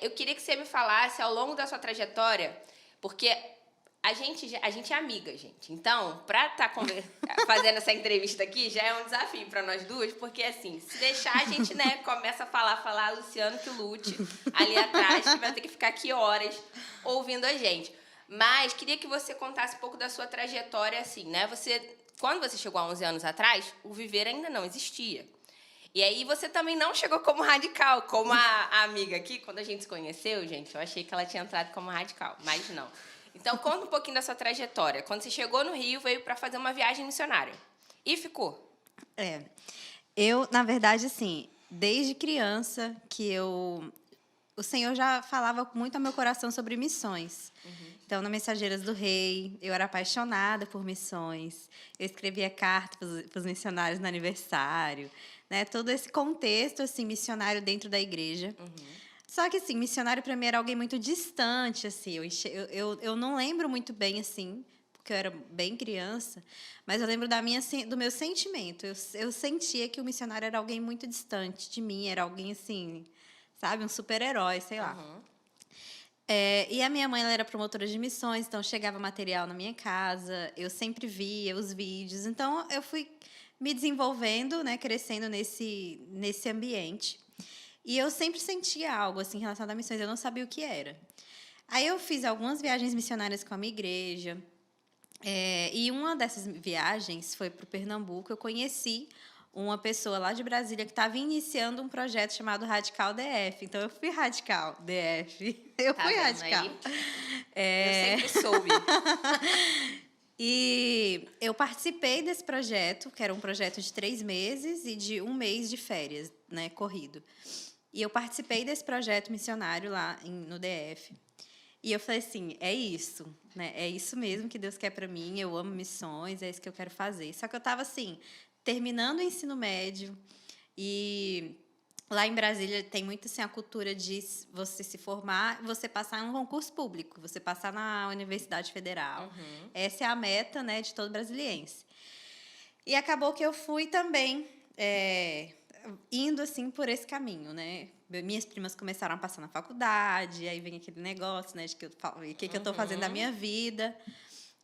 Eu queria que você me falasse ao longo da sua trajetória, porque a gente é amiga, gente. Então, para estar fazendo essa entrevista aqui, já é um desafio para nós duas, porque assim, se deixar, a gente, né, começa a falar, Luciano que lute ali atrás, que vai ter que ficar aqui horas ouvindo a gente. Mas queria que você contasse um pouco da sua trajetória, assim, né? Quando você chegou há 11 anos atrás, o Viver ainda não existia. E aí você também não chegou como radical, como a amiga aqui, quando a gente se conheceu, gente, eu achei que ela tinha entrado como radical, mas não. Então, conta um pouquinho da sua trajetória. Quando você chegou no Rio, veio para fazer uma viagem missionária. E ficou. Eu, na verdade, assim, desde criança o Senhor já falava muito ao meu coração sobre missões. Então, no Mensageiras do Rei, eu era apaixonada por missões. Eu escrevia cartas para os missionários no aniversário, né? Todo esse contexto assim missionário dentro da igreja. Só que, assim, missionário para mim era alguém muito distante, assim. Eu não lembro muito bem, assim, porque eu era bem criança, mas eu lembro do meu sentimento. Eu sentia que o missionário era alguém muito distante de mim, era alguém, assim, sabe, um super-herói, sei lá. E a minha mãe, ela era promotora de missões, então chegava material na minha casa, eu sempre via os vídeos. Então, eu fui me desenvolvendo, né, crescendo nesse ambiente. E eu sempre sentia algo assim relacionado a missões, eu não sabia o que era. Aí eu fiz algumas viagens missionárias com a minha igreja. E uma dessas viagens foi para o Pernambuco. Eu conheci uma pessoa lá de Brasília que estava iniciando um projeto chamado Radical DF. Então, eu fui Radical DF. Eu Tá fui vendo radical. aí? Eu sempre soube. E eu participei desse projeto, que era um projeto de 3 meses e de 1 mês de férias, né, corrido. E eu participei desse projeto missionário lá no DF. E eu falei assim, é isso, né? É isso mesmo que Deus quer para mim. Eu amo missões, é isso que eu quero fazer. Só que eu estava assim, terminando o ensino médio e lá em Brasília tem muito assim a cultura de você se formar, você passar em um concurso público, você passar na Universidade Federal. Essa é a meta, né, de todo brasiliense. E acabou que eu fui também indo assim por esse caminho, né? Minhas primas começaram a passar na faculdade, aí vem aquele negócio, né, de que o que eu estou fazendo da minha vida.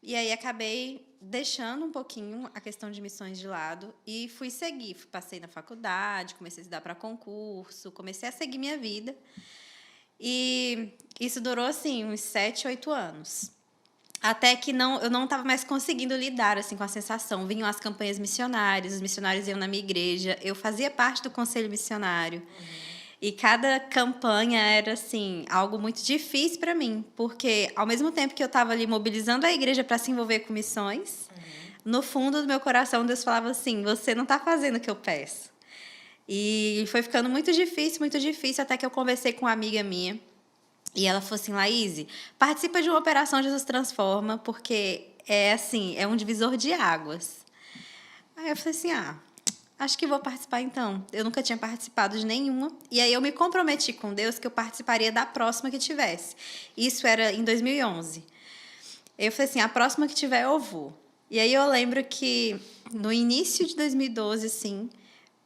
E aí acabei deixando um pouquinho a questão de missões de lado e fui seguir. Passei na faculdade, comecei a estudar para concurso, comecei a seguir minha vida. E isso durou assim uns 7, 8 anos. Até que eu não estava mais conseguindo lidar assim com a sensação. Vinham as campanhas missionárias, os missionários iam na minha igreja. Eu fazia parte do conselho missionário. E cada campanha era assim algo muito difícil para mim, porque ao mesmo tempo que eu estava ali mobilizando a igreja para se envolver com missões, no fundo do meu coração Deus falava assim: você não está fazendo o que eu peço. E foi ficando muito difícil, até que eu conversei com uma amiga minha. E ela falou assim, Laíse, participa de uma Operação Jesus Transforma, porque é assim, é um divisor de águas. Aí eu falei assim, acho que vou participar então. Eu nunca tinha participado de nenhuma. E aí eu me comprometi com Deus que eu participaria da próxima que tivesse. Isso era em 2011. Eu falei assim, a próxima que tiver eu vou. E aí eu lembro que no início de 2012, assim,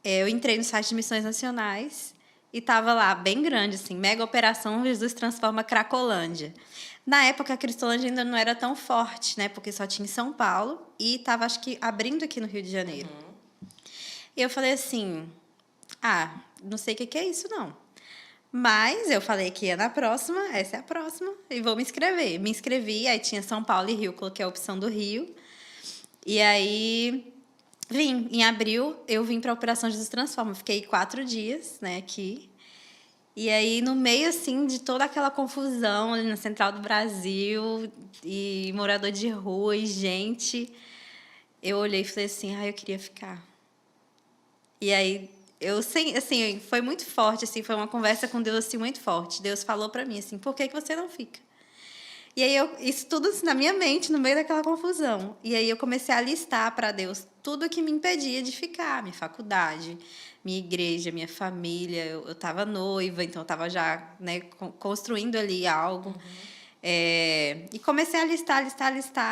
eu entrei no site de Missões Nacionais e estava lá, bem grande, assim, Mega Operação Jesus Transforma Cracolândia. Na época, a Cristolândia ainda não era tão forte, né? Porque só tinha em São Paulo e estava, acho que, abrindo aqui no Rio de Janeiro. E eu falei assim, não sei o que é isso, não. Mas eu falei que ia na próxima, essa é a próxima, e vou me inscrever. Me inscrevi, aí tinha São Paulo e Rio, coloquei a opção do Rio. E aí vim. Em abril, eu vim para a Operação Jesus Transforma. Fiquei 4 dias, né, aqui. E aí, no meio, assim, de toda aquela confusão ali na Central do Brasil, e morador de rua, e gente, eu olhei e falei assim, eu queria ficar. E aí, assim, foi muito forte, assim, foi uma conversa com Deus, assim, muito forte. Deus falou para mim, assim, por que você não fica? E aí, isso tudo assim, na minha mente, no meio daquela confusão. E aí, eu comecei a listar para Deus tudo que me impedia de ficar. Minha faculdade, minha igreja, minha família. Eu estava noiva, então eu estava já, né, construindo ali algo. E comecei a listar.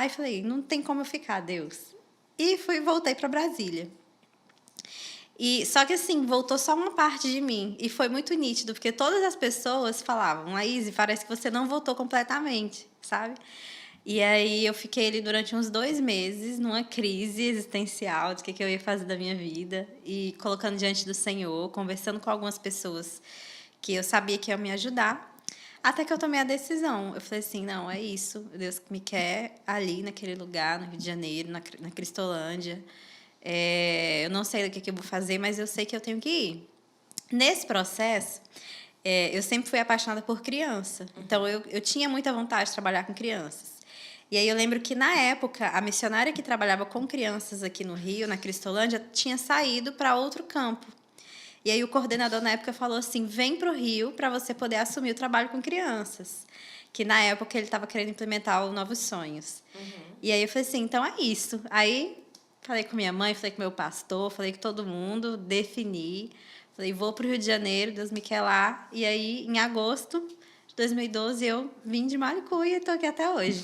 E falei, não tem como eu ficar, Deus. E voltei para Brasília. E só que assim, voltou só uma parte de mim. E foi muito nítido, porque todas as pessoas falavam, Laís, parece que você não voltou completamente, sabe? E aí eu fiquei ali durante uns 2 meses, numa crise existencial de que eu ia fazer da minha vida. E colocando diante do Senhor, conversando com algumas pessoas que eu sabia que iam me ajudar. Até que eu tomei a decisão. Eu falei assim, não, é isso. Deus me quer ali, naquele lugar, no Rio de Janeiro, na Cristolândia. Eu não sei o que eu vou fazer, mas eu sei que eu tenho que ir. Nesse processo, eu sempre fui apaixonada por criança. Então, eu tinha muita vontade de trabalhar com crianças. E aí eu lembro que, na época, a missionária que trabalhava com crianças aqui no Rio, na Cristolândia, tinha saído para outro campo. E aí o coordenador, na época, falou assim, vem para o Rio para você poder assumir o trabalho com crianças. Que, na época, ele estava querendo implementar o Novos Sonhos. E aí eu falei assim, então é isso. Aí falei com minha mãe, falei com meu pastor, falei com todo mundo, defini. Falei, vou para o Rio de Janeiro, Deus me quer lá. E aí, em agosto de 2012, eu vim de Malicuia e estou aqui até hoje.